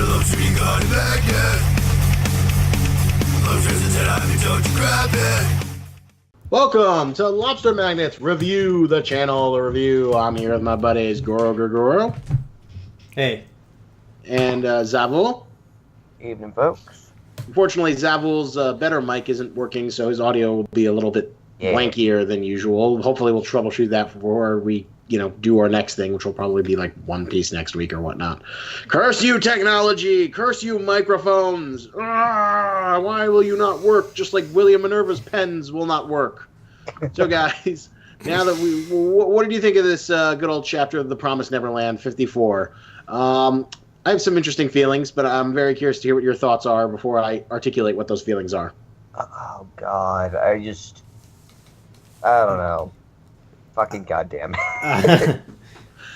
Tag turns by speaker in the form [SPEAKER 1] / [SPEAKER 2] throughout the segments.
[SPEAKER 1] Lobster Magnet. Lobster's a 10, I told you grab it. Welcome to Lobster Magnet's Review, the channel, the review. I'm here with my buddies Goro.
[SPEAKER 2] Hey.
[SPEAKER 1] And Zavul.
[SPEAKER 3] Evening, folks.
[SPEAKER 1] Unfortunately, Zavul's better mic isn't working, so his audio will be a little bit wankier than usual. Hopefully we'll troubleshoot that before we, do our next thing, which will probably be like One Piece next week or whatnot. Curse you, technology! Curse you, microphones! Why will you not work? Just like William Minerva's pens will not work. So, guys, now that what did you think of this good old chapter of the Promised Neverland 54? I have some interesting feelings, but I'm very curious to hear what your thoughts are before I articulate what those feelings are.
[SPEAKER 3] Oh, God. I don't know. Fucking goddamn.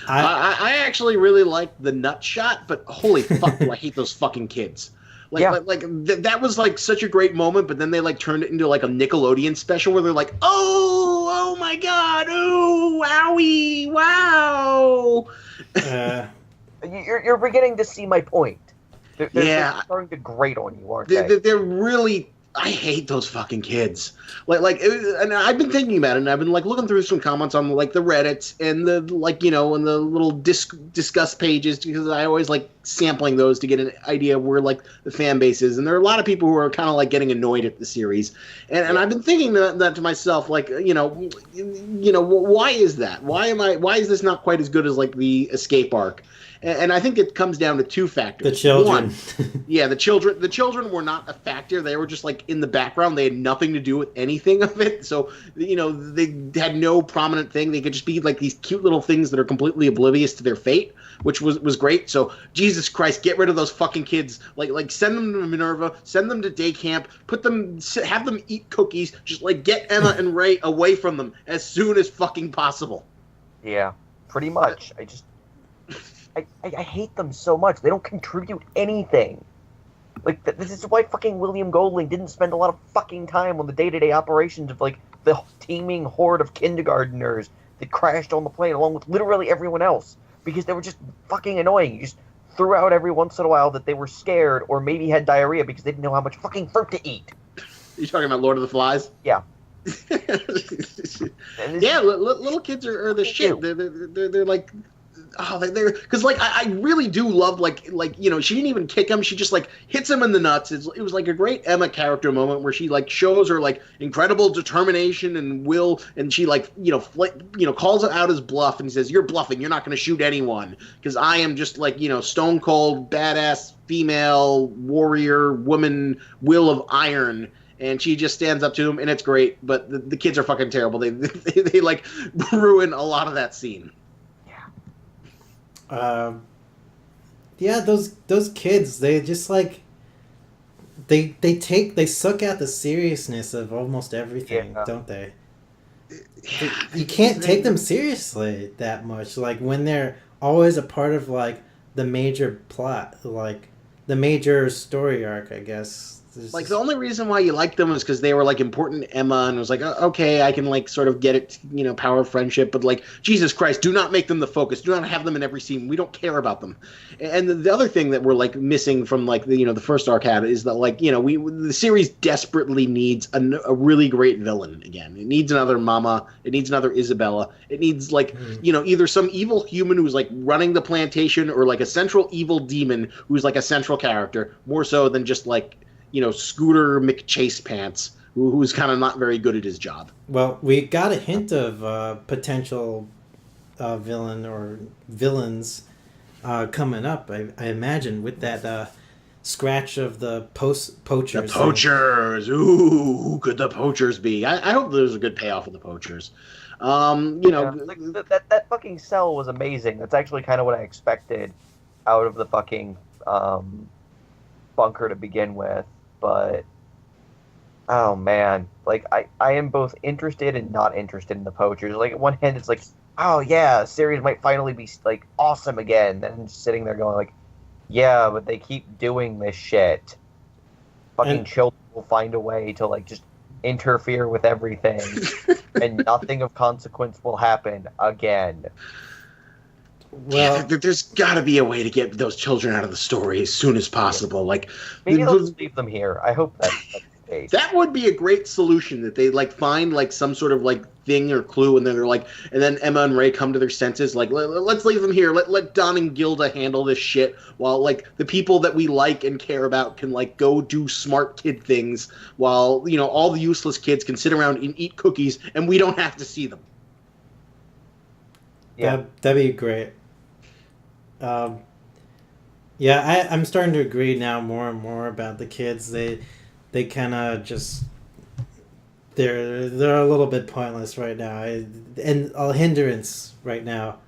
[SPEAKER 1] I actually really like the nut shot, but holy fuck, do I hate those fucking kids. That was like such a great moment, but then they like turned it into like a Nickelodeon special where they're like, oh my god, oh, wowie, wow.
[SPEAKER 3] You're beginning to see my point. They're starting to grate on you, aren't they?
[SPEAKER 1] They're really... I hate those fucking kids. And I've been thinking about it, and I've been like looking through some comments on like the Reddits and the and the little discuss pages, because I always like sampling those to get an idea of where like the fan base is. And there are a lot of people who are kind of like getting annoyed at the series, and I've been thinking that to myself, like why is that? Why is this not quite as good as like the Escape arc? And I think it comes down to two factors.
[SPEAKER 2] The children.
[SPEAKER 1] One, the children. The children were not a factor. They were just like in the background. They had nothing to do with anything of it. So, they had no prominent thing. They could just be like these cute little things that are completely oblivious to their fate, which was great. So, Jesus Christ, get rid of those fucking kids. Like send them to Minerva, send them to day camp, have them eat cookies. Just like get Emma and Ray away from them as soon as fucking possible.
[SPEAKER 3] Yeah, pretty much. I hate them so much. They don't contribute anything. Like, this is why fucking William Golding didn't spend a lot of fucking time on the day-to-day operations of, like, the teeming horde of kindergarteners that crashed on the plane along with literally everyone else. Because they were just fucking annoying. You just threw out every once in a while that they were scared or maybe had diarrhea because they didn't know how much fucking fruit to eat.
[SPEAKER 1] You talking about Lord of the Flies?
[SPEAKER 3] Yeah.
[SPEAKER 1] Yeah, little kids are the shit. They're like... Oh, because like I really do love like she didn't even kick him. She just like hits him in the nuts. It was like a great Emma character moment where she like shows her like incredible determination and will, and she like calls it out as bluff and says, "You're bluffing. You're not going to shoot anyone because I am just like stone cold badass female warrior woman, will of iron." And she just stands up to him, and it's great. But the kids are fucking terrible. They like ruin a lot of that scene.
[SPEAKER 2] Those kids, they just like they suck out the seriousness of almost everything, don't they? You can't take them seriously that much. Like when they're always a part of like the major plot, like the major story arc, I guess.
[SPEAKER 1] Like the only reason why you liked them is because they were like important to Emma, and it was like, okay, I can like sort of get it, power of friendship, but like Jesus Christ, do not make them the focus. Do not have them in every scene. We don't care about them. And the other thing that we're like missing from like the the first arc had is that like the series desperately needs a really great villain again. It needs another Mama. It needs another Isabella. It needs like either some evil human who's like running the plantation or like a central evil demon who's like a central character, more so than just like Scooter McChase Pants, who's kind of not very good at his job.
[SPEAKER 2] Well, we got a hint of potential villain or villains coming up, I imagine, with that scratch of the poachers.
[SPEAKER 1] The poachers! Ooh, who could the poachers be? I hope there's a good payoff of the poachers.
[SPEAKER 3] That fucking cell was amazing. That's actually kind of what I expected out of the fucking bunker to begin with. But, oh man, like, I am both interested and not interested in the poachers. Like, at one hand, it's like, oh yeah, series might finally be, like, awesome again. Then sitting there going, like, yeah, but they keep doing this shit. Fucking children will find a way to, like, just interfere with everything. And nothing of consequence will happen again.
[SPEAKER 2] Well,
[SPEAKER 1] there's got to be a way to get those children out of the story as soon as possible. Like,
[SPEAKER 3] maybe they'll just leave them here. I hope that's the case.
[SPEAKER 1] that would be a great solution. That they like find like some sort of like thing or clue, and then they're like, and then Emma and Ray come to their senses. Like, let's leave them here. Let Don and Gilda handle this shit, while like the people that we like and care about can like go do smart kid things, while all the useless kids can sit around and eat cookies, and we don't have to see them.
[SPEAKER 2] Yeah, that'd be great. Yeah, I'm starting to agree now more and more about the kids. They kind of just they're a little bit pointless right now, and a hindrance right now.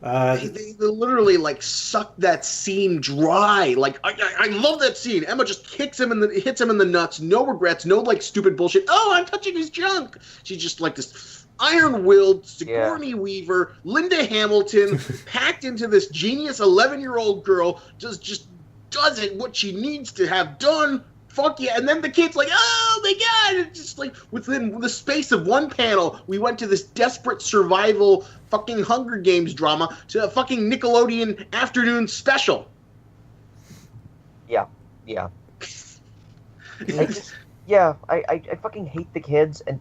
[SPEAKER 1] They literally like suck that scene dry. Like I love that scene. Emma just hits him in the nuts. No regrets. No like stupid bullshit. Oh, I'm touching his junk. She's just like this iron-willed Sigourney Weaver, Linda Hamilton, packed into this genius 11-year-old girl. Just does it what she needs to have done. Fuck yeah. And then the kid's like, oh my god. It's just like within the space of one panel, we went to this desperate survival fucking Hunger Games drama to a fucking Nickelodeon afternoon special.
[SPEAKER 3] Yeah. I fucking hate the kids, and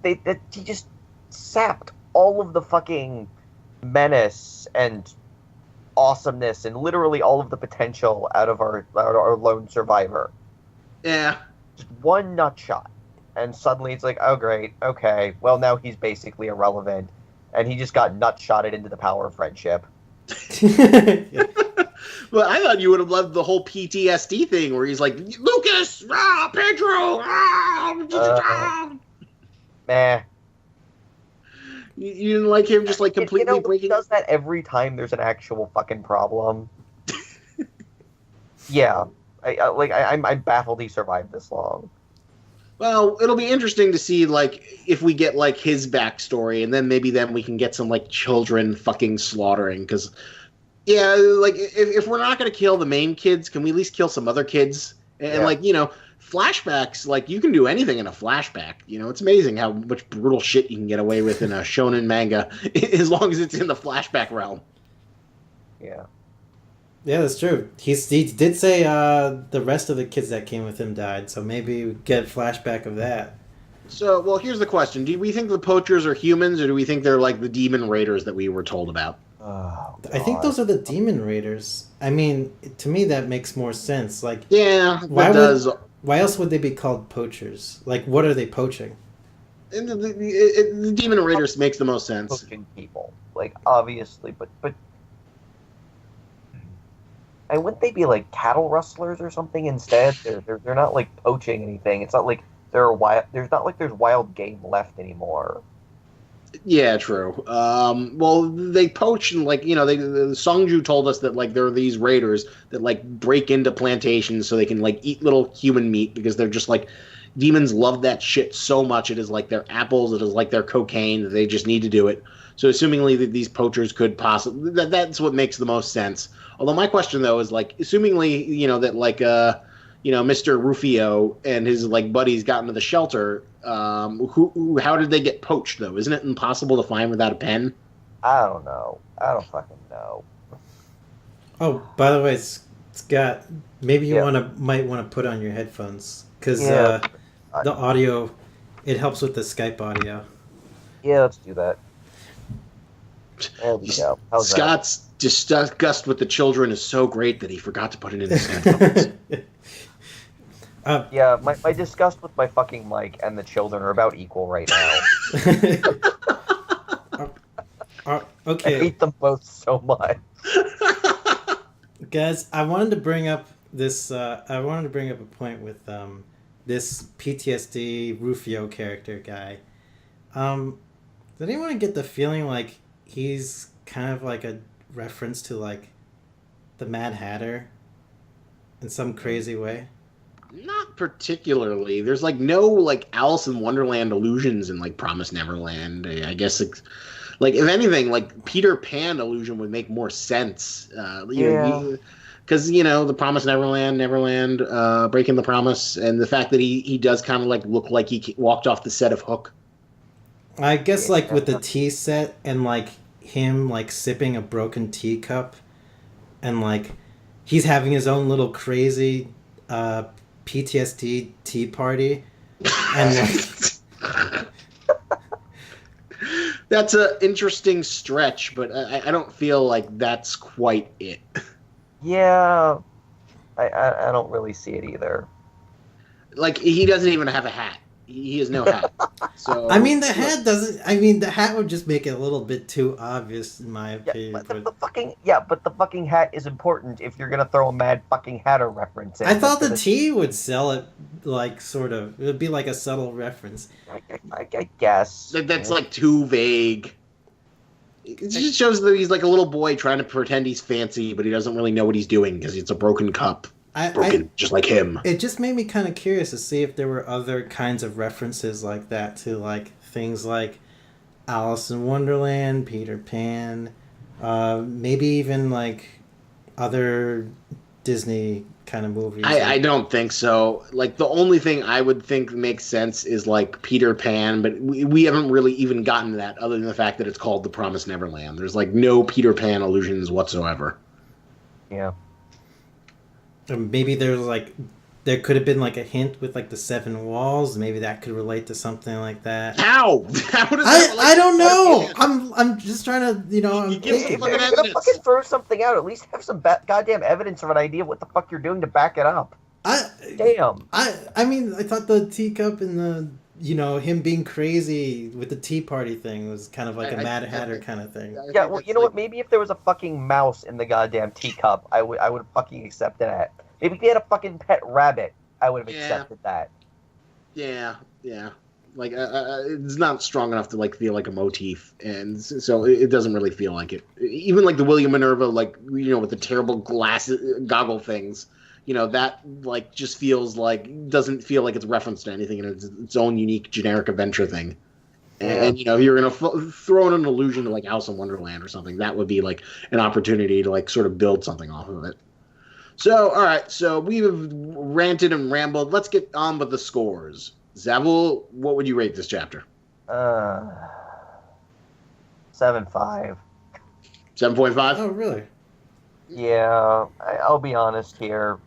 [SPEAKER 3] he just sapped all of the fucking menace and awesomeness and literally all of the potential out of our lone survivor.
[SPEAKER 1] Yeah.
[SPEAKER 3] Just one nut shot. And suddenly it's like, oh great, okay, well now he's basically irrelevant. And he just got nut shotted into the power of friendship.
[SPEAKER 1] Well, I thought you would have loved the whole PTSD thing where he's like, Lucas, Pedro,
[SPEAKER 3] Meh.
[SPEAKER 1] You didn't like him just like completely breaking?
[SPEAKER 3] He does that every time there's an actual fucking problem. Yeah, I'm baffled he survived this long.
[SPEAKER 1] Well, it'll be interesting to see like if we get like his backstory, and then maybe we can get some like children fucking slaughtering. Because like if we're not gonna kill the main kids, can we at least kill some other kids? And like flashbacks, like you can do anything in a flashback. It's amazing how much brutal shit you can get away with in a shonen manga as long as it's in the flashback realm.
[SPEAKER 3] Yeah,
[SPEAKER 2] that's true. He did say the rest of the kids that came with him died, so maybe we get a flashback of that.
[SPEAKER 1] So, well, here's the question: do we think the poachers are humans, or do we think they're like the demon raiders that we were told about?
[SPEAKER 3] Oh,
[SPEAKER 2] I think those are the demon raiders. I mean, to me that makes more sense. Like,
[SPEAKER 1] yeah, that does.
[SPEAKER 2] Why else would they be called poachers? Like, what are they poaching?
[SPEAKER 1] And the demon raiders makes the most sense.
[SPEAKER 3] Poaching people, like obviously, but and wouldn't they be like cattle rustlers or something instead? They're not like poaching anything. It's not like there's not like there's wild game left anymore.
[SPEAKER 1] Yeah, true. Well, they poach and like the Songju told us that like there are these raiders that like break into plantations so they can like eat little human meat because they're just like demons love that shit so much. It is like their apples. It is like their cocaine. They just need to do it. So assumingly that these poachers could possibly that's what makes the most sense. Although my question though is like assumingly that like Mr. Rufio and his like buddies got into the shelter. How did they get poached though? Isn't it impossible to find without a pen?
[SPEAKER 3] I don't know. I don't fucking know.
[SPEAKER 2] Oh, by the way, Scott, maybe you might want to put on your headphones because the audio it helps with the Skype audio.
[SPEAKER 3] Yeah, let's do that. There we go. How's
[SPEAKER 1] Scott's disgust with the children is so great that he forgot to put it in his headphones.
[SPEAKER 3] Yeah, my disgust with my fucking mic and the children are about equal right now.
[SPEAKER 2] Okay.
[SPEAKER 3] I hate them both so much.
[SPEAKER 2] Guys, I wanted to bring up this. I wanted to bring up a point with this PTSD Rufio character guy. Did anyone get the feeling like he's kind of like a reference to like the Mad Hatter in some crazy way?
[SPEAKER 1] Not particularly. There's like no like Alice in Wonderland illusions in like Promised Neverland. I guess it's, like if anything, like Peter Pan illusion would make more sense. Because the Promised Neverland, Breaking the Promise, and the fact that he does kind of like look like he walked off the set of Hook.
[SPEAKER 2] I guess like with the tea set and like him like sipping a broken teacup, and like he's having his own little crazy PTSD tea party, and like.
[SPEAKER 1] That's an interesting stretch, but I don't feel like that's quite it.
[SPEAKER 3] Yeah, I don't really see it either.
[SPEAKER 1] Like, he doesn't even have a hat. He has no hat. So
[SPEAKER 2] I mean, the hat doesn't. I mean, the hat would just make it a little bit too obvious, in my opinion.
[SPEAKER 3] But the fucking hat is important if you're gonna throw a Mad fucking Hatter reference in.
[SPEAKER 2] I thought the tea would sell it, like, sort of. It would be like a subtle reference.
[SPEAKER 3] I guess.
[SPEAKER 1] That's like too vague. It just shows that he's like a little boy trying to pretend he's fancy, but he doesn't really know what he's doing because it's a broken cup. Broken, just like him.
[SPEAKER 2] It just made me kind of curious to see if there were other kinds of references like that to like things like Alice in Wonderland, Peter Pan, maybe even like other Disney kind of movies.
[SPEAKER 1] I don't think so. Like, the only thing I would think makes sense is like Peter Pan, but we haven't really even gotten to that other than the fact that it's called The Promised Neverland. There's like no Peter Pan allusions whatsoever.
[SPEAKER 3] Yeah.
[SPEAKER 2] Maybe there could have been like a hint with like the 7 walls. Maybe that could relate to something like that.
[SPEAKER 1] How? How does that
[SPEAKER 2] I don't know. I'm just trying to, you know.
[SPEAKER 3] If you're gonna fucking throw something out, at least have some goddamn evidence of an idea of what the fuck you're doing to back it up. Damn.
[SPEAKER 2] I mean, I thought the teacup and the, you know, him being crazy with the tea party thing was kind of like a Mad Hatter kind of thing.
[SPEAKER 3] Yeah, well, you know what? Maybe if there was a fucking mouse in the goddamn teacup, I would fucking accept that. Maybe if he had a fucking pet rabbit, I would have accepted that.
[SPEAKER 1] Yeah. Like, it's not strong enough to like feel like a motif, and so it doesn't really feel like it. Even like the William Minerva, like, you know, with the terrible goggle things. You know, that, like, just feels like, doesn't feel like it's referenced to anything, and it's its own unique generic adventure thing. And you know, if you're going to throw in an allusion to, like, Alice in Wonderland or something, that would be, like, an opportunity to, like, sort of build something off of it. So, all right, so we've ranted and rambled. Let's get on with the scores. Zavul, what would you rate this chapter?
[SPEAKER 3] 7.5.
[SPEAKER 1] 7.5?
[SPEAKER 2] Oh, really?
[SPEAKER 3] Yeah, I'll be honest here.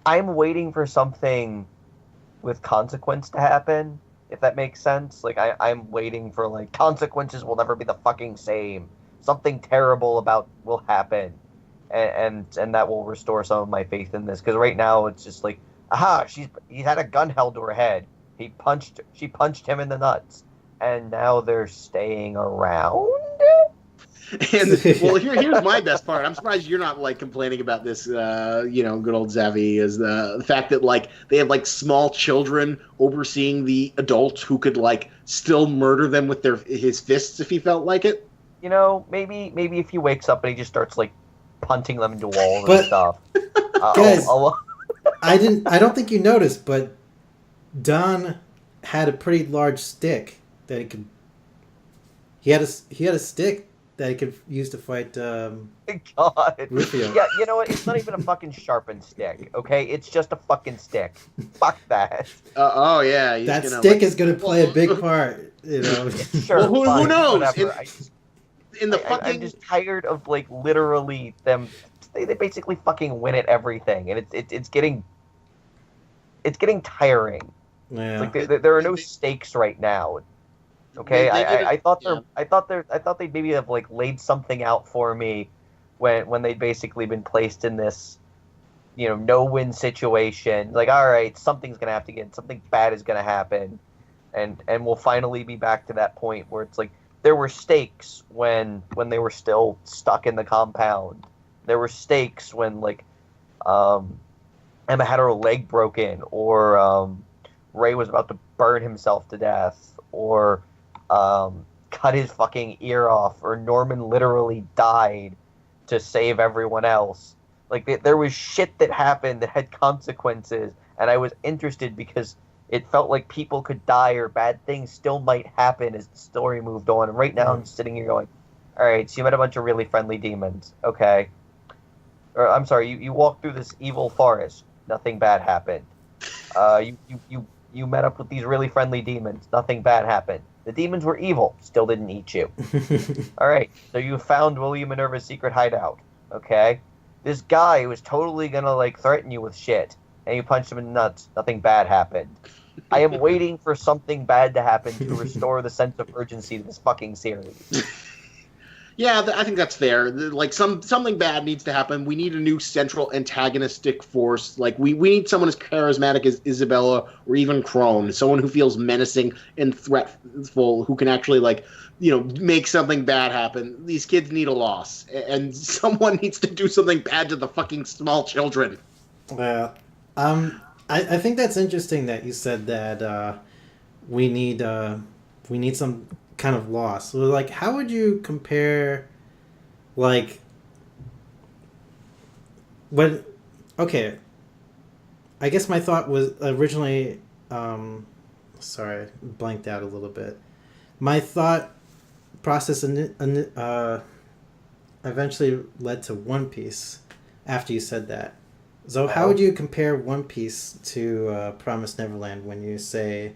[SPEAKER 3] I'm waiting for something with consequence to happen, if that makes sense. Like, I'm waiting for, like, consequences will never be the fucking same. Something terrible will happen. And that will restore some of my faith in this. Because right now, it's just like, aha, he had a gun held to her head. She punched him in the nuts. And now they're staying around?
[SPEAKER 1] And well, here's my best part. I'm surprised you're not like complaining about this. You know, good old Zavi, is the fact that like they have like small children overseeing the adult who could like still murder them with his fists if he felt like it.
[SPEAKER 3] You know, maybe if he wakes up and he just starts like punting them into walls and stuff.
[SPEAKER 2] Guys, I don't think you noticed, but Don had a pretty large stick that he could. He had a stick that he could use to fight
[SPEAKER 3] God.
[SPEAKER 2] Rufia.
[SPEAKER 3] Yeah, you know what? It's not even a fucking sharpened stick, okay? It's just a fucking stick. Fuck that.
[SPEAKER 1] Oh, yeah.
[SPEAKER 2] That stick is going to play a big part, you know?
[SPEAKER 3] Sure,
[SPEAKER 1] well, who knows?
[SPEAKER 3] I'm just tired of, like, literally them... They basically fucking win at everything, and it's getting tiring.
[SPEAKER 2] Yeah.
[SPEAKER 3] Like, there are no stakes right now. Okay, I thought they'd maybe have like laid something out for me when they'd basically been placed in this, you know, no-win situation. Like, all right, something bad is gonna happen, and we'll finally be back to that point where it's like there were stakes when they were still stuck in the compound. There were stakes when like Emma had her leg broken, or Ray was about to burn himself to death, or cut his fucking ear off, or Norman literally died to save everyone else. Like, there was shit that happened that had consequences, and I was interested because it felt like people could die or bad things still might happen as the story moved on. And right now I'm sitting here going, alright, so you met a bunch of really friendly demons. Okay. Or, I'm sorry, you walked through this evil forest. Nothing bad happened. You met up with these really friendly demons. Nothing bad happened. The demons were evil. Still didn't eat you. All right. So you found William Minerva's secret hideout. Okay. This guy was totally gonna like threaten you with shit, and you punched him in the nuts. Nothing bad happened. I am waiting for something bad to happen to restore the sense of urgency to this fucking series.
[SPEAKER 1] Yeah, I think that's fair. Like something bad needs to happen. We need a new central antagonistic force. Like we need someone as charismatic as Isabella or even Crone, someone who feels menacing and threatful, who can actually like, you know, make something bad happen. These kids need a loss, and someone needs to do something bad to the fucking small children.
[SPEAKER 2] Yeah, I think that's interesting that you said that we need some kind of loss. So, like, how would you compare, like, when? Okay, I guess my thought was originally, sorry, blanked out a little bit. My thought process eventually led to One Piece after you said that. So how would you compare One Piece to Promised Neverland when you say,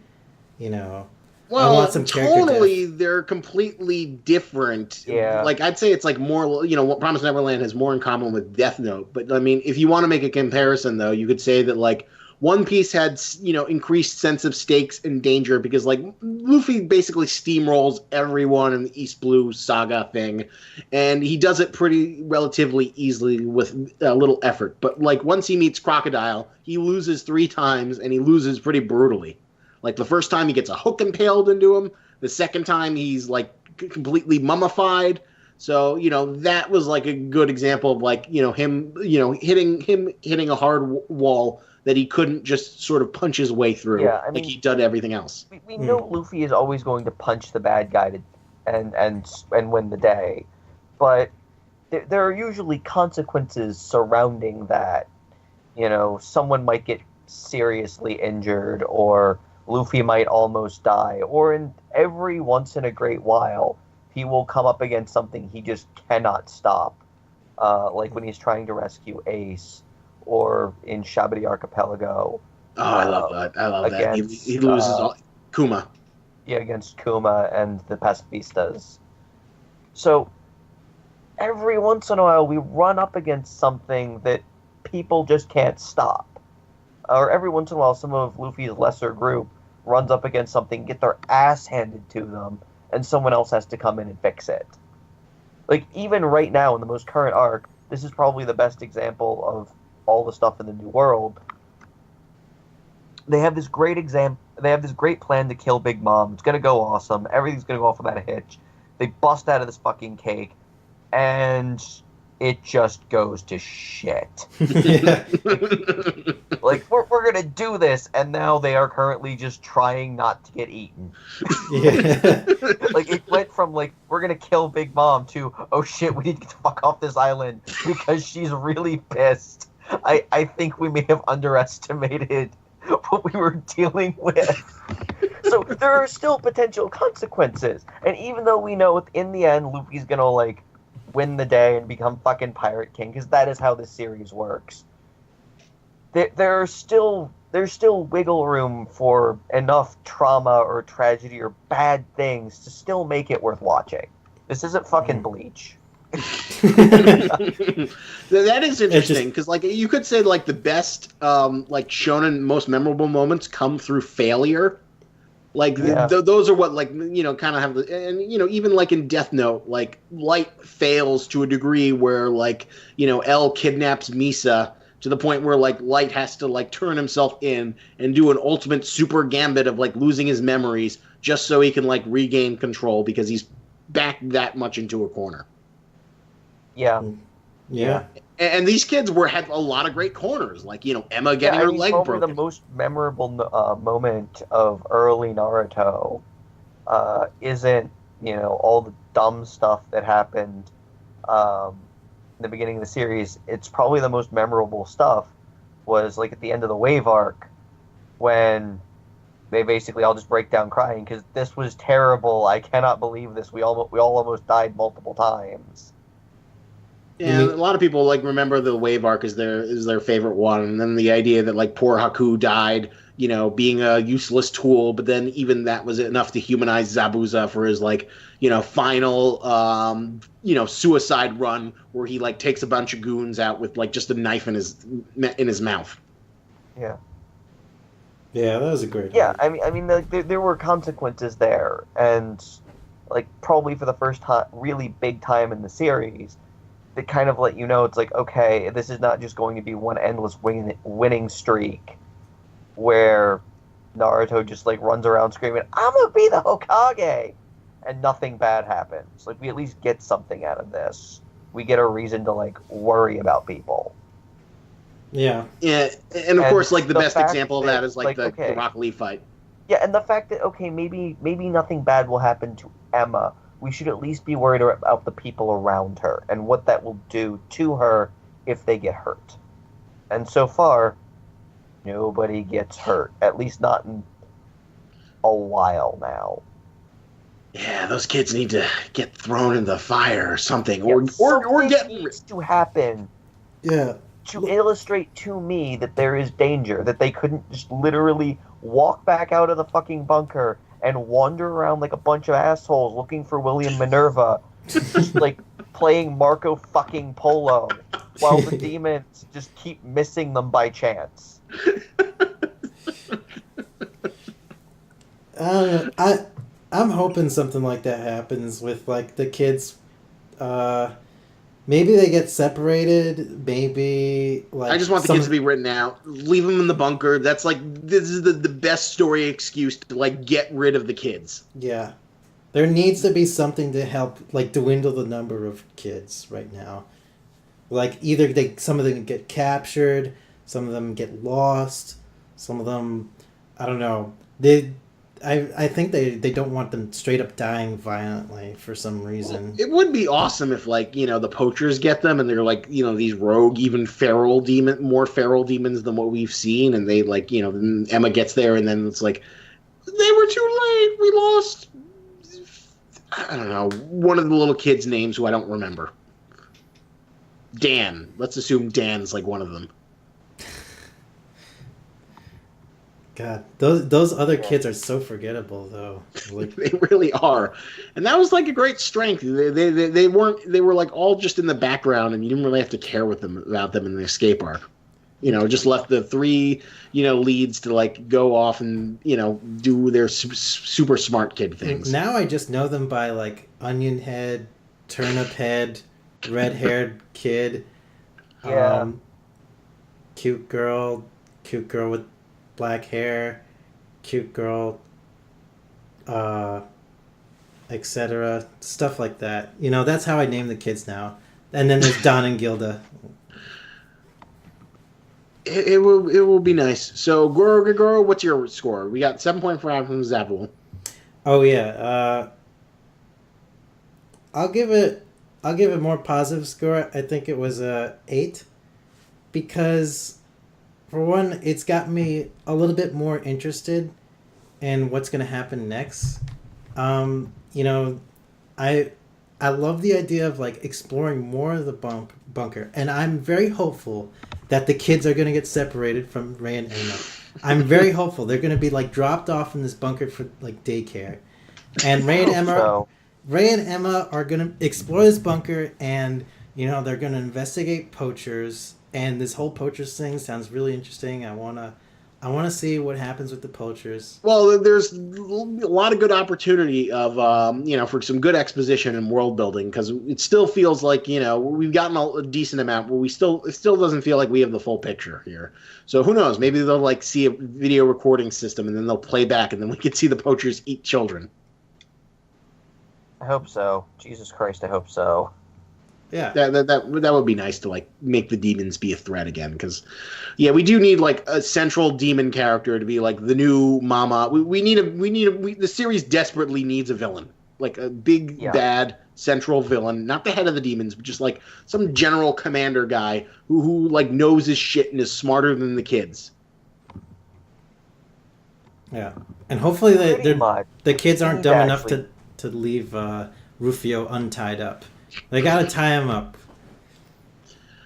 [SPEAKER 2] you know,
[SPEAKER 1] well,
[SPEAKER 2] I want some
[SPEAKER 1] tonally, they're completely different.
[SPEAKER 3] Yeah.
[SPEAKER 1] Like, I'd say it's like more, you know, what Promised Neverland has more in common with Death Note. But, I mean, if you want to make a comparison, though, you could say that, like, One Piece had, you know, increased sense of stakes and danger because, like, Luffy basically steamrolls everyone in the East Blue Saga thing. And he does it pretty relatively easily with little effort. But, like, once he meets Crocodile, he loses 3 times, and he loses pretty brutally. Like, the first time he gets a hook impaled into him. The second time he's, like, completely mummified. So, you know, that was, like, a good example of, like, you know, him hitting a hard wall that he couldn't just sort of punch his way through. Yeah, I mean, like he did everything else.
[SPEAKER 3] We know Luffy is always going to punch the bad guy and win the day. But there are usually consequences surrounding that. You know, someone might get seriously injured, or Luffy might almost die, or in every once in a great while, he will come up against something he just cannot stop. Like when he's trying to rescue Ace, or in Shabadi Archipelago.
[SPEAKER 1] Oh, I love that. I love that. He loses Kuma.
[SPEAKER 3] Yeah, against Kuma and the pacifistas. So, every once in a while, we run up against something that people just can't stop. Or every once in a while, some of Luffy's lesser group runs up against something, get their ass handed to them, and someone else has to come in and fix it. Like, even right now, in the most current arc, this is probably the best example of all the stuff in the New World. They have this great plan to kill Big Mom. It's gonna go awesome. Everything's gonna go off without a hitch. They bust out of this fucking cake, and it just goes to shit. Like, we're gonna do this, and now they are currently just trying not to get eaten. Yeah. Like, it went from, like, we're gonna kill Big Mom to, oh shit, we need to get the fuck off this island because she's really pissed. I think we may have underestimated what we were dealing with. So there are still potential consequences. And even though we know in the end Luffy's gonna, like, win the day and become fucking Pirate King, because that is how this series works, there's still wiggle room for enough trauma or tragedy or bad things to still make it worth watching. This isn't fucking Bleach.
[SPEAKER 1] That is interesting because, like, you could say like the best, like shonen most memorable moments come through failure. Like those are what, like, you know, kind of have the, and you know, even like in Death Note, like Light fails to a degree where, like, you know, L kidnaps Misa to the point where, like, Light has to, like, turn himself in and do an ultimate super gambit of, like, losing his memories just so he can, like, regain control because he's backed that much into a corner.
[SPEAKER 3] Yeah.
[SPEAKER 1] And these kids had a lot of great corners, like, you know, Emma getting her leg broken.
[SPEAKER 3] The most memorable moment of early Naruto isn't, you know, all the dumb stuff that happened in the beginning of the series. It's probably the most memorable stuff was, like, at the end of the Wave arc when they basically all just break down crying because this was terrible. I cannot believe this. We all almost died multiple times.
[SPEAKER 1] Yeah, a lot of people, like, remember the Wave arc as their favorite one, and then the idea that, like, poor Haku died, being a useless tool, but then even that was enough to humanize Zabuza for his final suicide run where he takes a bunch of goons out with just a knife in his mouth.
[SPEAKER 3] Yeah.
[SPEAKER 2] Yeah, that was a great.
[SPEAKER 3] Yeah, I mean, there were consequences there, and probably for the first time, really big time in the series, they kind of let you know it's okay, this is not just going to be one endless winning streak where Naruto just runs around screaming, "I'm gonna be the Hokage," and nothing bad happens. We at least get something out of this. We get a reason to worry about people.
[SPEAKER 1] Yeah, and of course, the best example of that is the Rock Lee fight.
[SPEAKER 3] Yeah, and the fact that maybe nothing bad will happen to Emma. We should at least be worried about the people around her and what that will do to her if they get hurt. And so far, nobody gets hurt. At least not in a while now.
[SPEAKER 1] Yeah, those kids need to get thrown in the fire or something,
[SPEAKER 3] Yeah,
[SPEAKER 1] or get
[SPEAKER 3] needs to happen.
[SPEAKER 2] Yeah.
[SPEAKER 3] To illustrate to me that there is danger, that they couldn't just literally walk back out of the fucking bunker and wander around like a bunch of assholes looking for William Minerva, just playing Marco fucking Polo, while the demons just keep missing them by chance.
[SPEAKER 2] I'm hoping something like that happens with the kids. Maybe they get separated. Maybe
[SPEAKER 1] I just want the kids to be written out. Leave them in the bunker. That's this is the best story excuse to get rid of the kids.
[SPEAKER 2] Yeah, there needs to be something to help dwindle the number of kids right now. Either some of them get captured, some of them get lost, some of them, I don't know. I think they don't want them straight up dying violently for some reason.
[SPEAKER 1] It would be awesome if the poachers get them and they're these rogue, even more feral demons than what we've seen, and they then Emma gets there and then it's they were too late. We lost. I don't know, one of the little kids' names who I don't remember. Dan. Let's assume Dan's one of them.
[SPEAKER 2] God, those other kids are so forgettable though.
[SPEAKER 1] They really are, and that was a great strength. They were all just in the background, and you didn't really have to care about them in the escape arc. Just left the three leads to go off and do their super smart kid things.
[SPEAKER 2] Now I just know them by onion head, turnip head, red haired kid, cute girl with black hair, cute girl, etc. Stuff like that. That's how I name the kids now. And then there's Don and Gilda.
[SPEAKER 1] It will be nice. So Goro, what's your score? We got 7.5 from Zabul.
[SPEAKER 2] Oh yeah. I'll give it a more positive score. I think it was 8, because for one, it's got me a little bit more interested in what's going to happen next. I love the idea of exploring more of the bunker, and I'm very hopeful that the kids are going to get separated from Ray and Emma. I'm very hopeful they're going to be dropped off in this bunker for daycare, and Ray and Emma are going to explore this bunker, and they're going to investigate poachers. And this whole poachers thing sounds really interesting. I wanna see what happens with the poachers.
[SPEAKER 1] Well, there's a lot of good opportunity of for some good exposition and world building, because it still feels we've gotten a decent amount, but it still doesn't feel like we have the full picture here. So who knows? Maybe they'll see a video recording system and then they'll play back, and then we can see the poachers eat children.
[SPEAKER 3] I hope so. Jesus Christ, I hope so.
[SPEAKER 2] Yeah,
[SPEAKER 1] that would be nice to make the demons be a threat again, because we do need a central demon character to be the new mama. The series desperately needs a villain, a big bad central villain, not the head of the demons, but just some general commander guy who knows his shit and is smarter than the kids.
[SPEAKER 2] Yeah, and hopefully the kids aren't dumb enough to leave Rufio untied up. They gotta tie him up.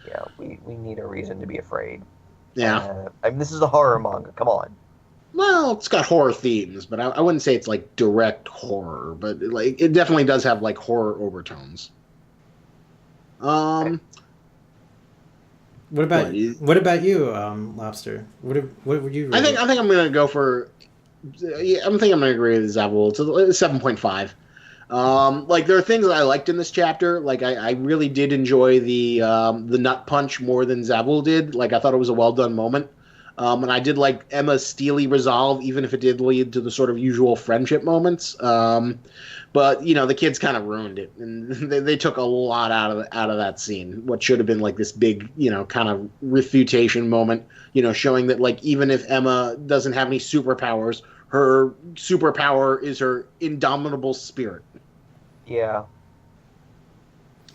[SPEAKER 3] Yeah, we need a reason to be afraid.
[SPEAKER 1] Yeah.
[SPEAKER 3] This is a horror manga. Come on.
[SPEAKER 1] Well, it's got horror themes, but I wouldn't say it's like direct horror, but like it definitely does have like horror overtones.
[SPEAKER 2] What about you, Lobster? What would you rate?
[SPEAKER 1] I think I'm gonna go for. Yeah, I think I'm gonna agree with Zabul. It's a 7.5. Like there are things that I liked in this chapter. Like I really did enjoy the nut punch more than Zabul did. Like I thought it was a well done moment. And I did like Emma's steely resolve, even if it did lead to the sort of usual friendship moments. But the kids kind of ruined it, and they took a lot out of that scene. What should have been like this big, kind of refutation moment. Showing that like even if Emma doesn't have any superpowers, her superpower is her indomitable spirit.
[SPEAKER 3] Yeah.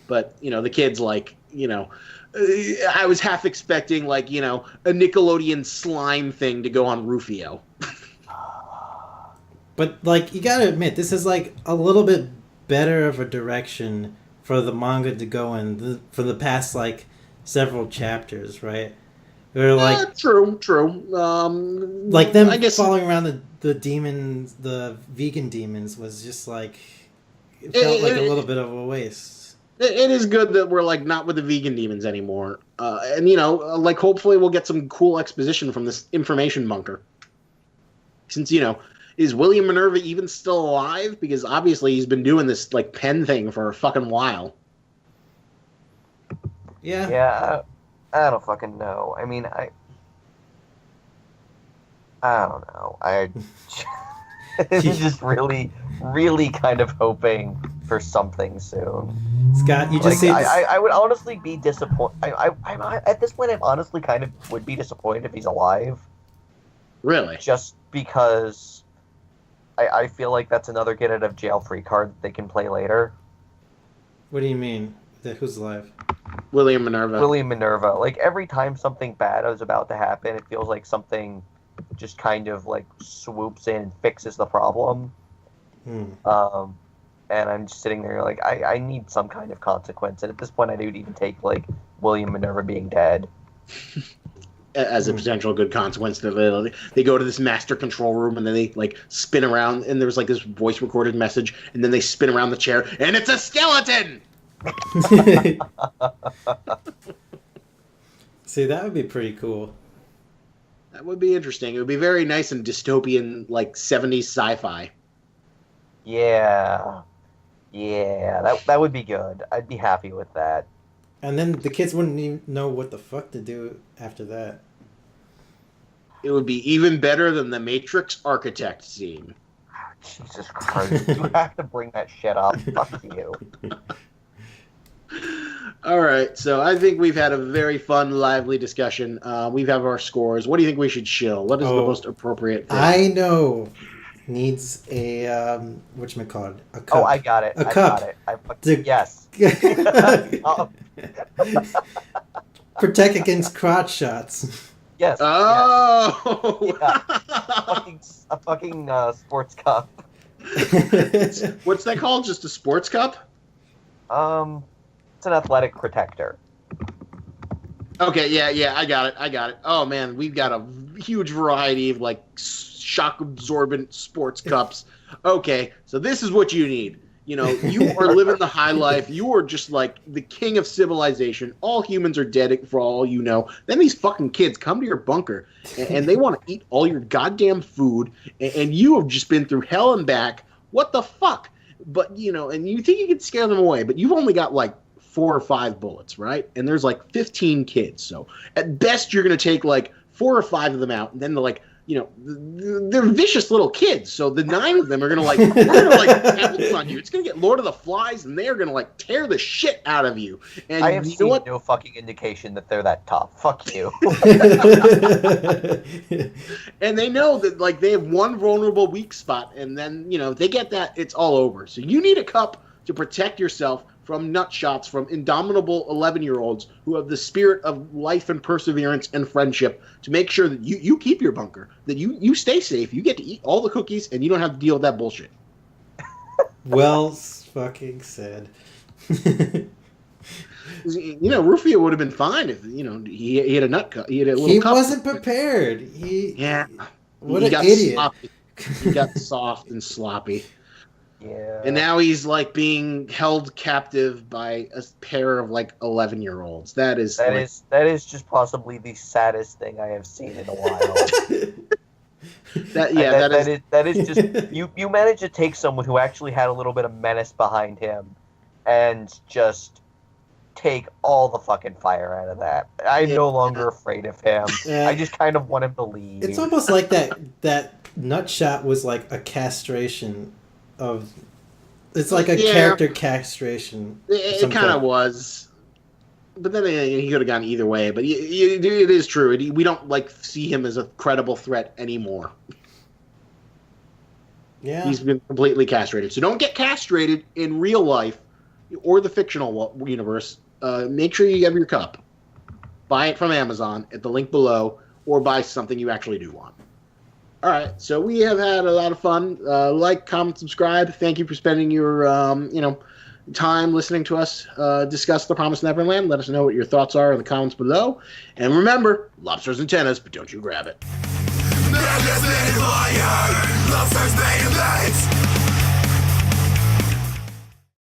[SPEAKER 1] But the kids like I was half expecting like a Nickelodeon slime thing to go on Rufio.
[SPEAKER 2] But like you gotta admit, this is like a little bit better of a direction for the manga to go in for the past like several chapters, right? Or like
[SPEAKER 1] true.
[SPEAKER 2] Like them following around the demons, the vegan demons, was just like it felt like a little bit of a waste.
[SPEAKER 1] It is good that we're like not with the vegan demons anymore, and like hopefully we'll get some cool exposition from this information bunker. Since is William Minerva even still alive? Because obviously he's been doing this like pen thing for a fucking while.
[SPEAKER 2] Yeah.
[SPEAKER 3] Yeah. I don't fucking know. I mean, I don't know. I'm just really, really kind of hoping for something soon.
[SPEAKER 2] Scott, you just say
[SPEAKER 3] I would honestly be disappointed. I'm at this point, I honestly kind of would be disappointed if he's alive.
[SPEAKER 1] Really?
[SPEAKER 3] Just because I feel like that's another get out of jail free card that they can play later.
[SPEAKER 2] What do you mean? Who's alive?
[SPEAKER 1] William Minerva.
[SPEAKER 3] Like every time something bad is about to happen, it feels like something just kind of like swoops in and fixes the problem. And I'm just sitting there like I need some kind of consequence. And at this point, I would even take like William Minerva being dead
[SPEAKER 1] as a potential good consequence. They go to this master control room and then they like spin around and there's like this voice recorded message and then they spin around the chair and it's a skeleton.
[SPEAKER 2] See, that would be pretty cool.
[SPEAKER 1] That would be interesting. It would be very nice and dystopian, like 70s sci-fi.
[SPEAKER 3] Yeah, that would be good. I'd be happy with that.
[SPEAKER 2] And then the kids wouldn't even know what the fuck to do after that.
[SPEAKER 1] It would be even better than the Matrix Architect scene.
[SPEAKER 3] Jesus Christ! You have to bring that shit up. Fuck you.
[SPEAKER 1] All right, so I think we've had a very fun, lively discussion. We have our scores. What do you think we should shill? What is the most appropriate thing?
[SPEAKER 2] I know. Needs a whatchamacallit? A cup.
[SPEAKER 3] Oh, I got it.
[SPEAKER 2] A cup.
[SPEAKER 3] Got it. Yes.
[SPEAKER 2] Protect against crotch shots.
[SPEAKER 3] Yes.
[SPEAKER 1] Oh.
[SPEAKER 3] Yes. A fucking sports cup.
[SPEAKER 1] What's that called? Just a sports cup?
[SPEAKER 3] It's an athletic protector.
[SPEAKER 1] Okay, yeah, I got it. Oh man, we've got a huge variety of like shock absorbent sports cups. Okay, so this is what you need. You are living the high life. You are just like the king of civilization. All humans are dead for all you know. Then these fucking kids come to your bunker and they want to eat all your goddamn food, and you have just been through hell and back. What the fuck? But and you think you can scare them away, but you've only got like 4 or 5 bullets, right? And there's like 15 kids. So at best, you're going to take like 4 or 5 of them out. And then they're like, they're vicious little kids. So the 9 of them are going to like, we're going to like pounce on you. It's going to get Lord of the Flies and they're going to like tear the shit out of you. And
[SPEAKER 3] I have seen no fucking indication that they're that tough. Fuck you.
[SPEAKER 1] And they know that like they have one vulnerable weak spot. And then, if they get that, it's all over. So you need a cup to protect yourself from nut shots from indomitable 11-year-olds who have the spirit of life and perseverance and friendship to make sure that you keep your bunker, that you stay safe, you get to eat all the cookies, and you don't have to deal with that bullshit.
[SPEAKER 2] Well fucking said.
[SPEAKER 1] Rufia would have been fine if, he had a nut cut. He had a little cup.
[SPEAKER 2] Wasn't prepared.
[SPEAKER 1] Yeah.
[SPEAKER 2] What an idiot.
[SPEAKER 1] Sloppy. He got soft and sloppy.
[SPEAKER 3] Yeah.
[SPEAKER 1] And now he's like being held captive by a pair of like 11-year-olds. That is
[SPEAKER 3] just possibly the saddest thing I have seen in a while. that is just you managed to take someone who actually had a little bit of menace behind him and just take all the fucking fire out of that. I'm no longer afraid of him.
[SPEAKER 2] Yeah.
[SPEAKER 3] I just kind of want him to leave.
[SPEAKER 2] It's almost like that nutshot was like a castration of. It's like a character castration.
[SPEAKER 1] It kind of was, but then he could have gone either way. But it is true. We don't like see him as a credible threat anymore.
[SPEAKER 2] Yeah,
[SPEAKER 1] he's been completely castrated. So don't get castrated in real life or the fictional universe. Make sure you have your cup. Buy it from Amazon at the link below, or buy something you actually do want. All right, so we have had a lot of fun. Like, comment, subscribe. Thank you for spending your, time listening to us discuss The Promised Neverland. Let us know what your thoughts are in the comments below. And remember, lobster's antennas, but don't you grab it.
[SPEAKER 4] Lobsters made of light.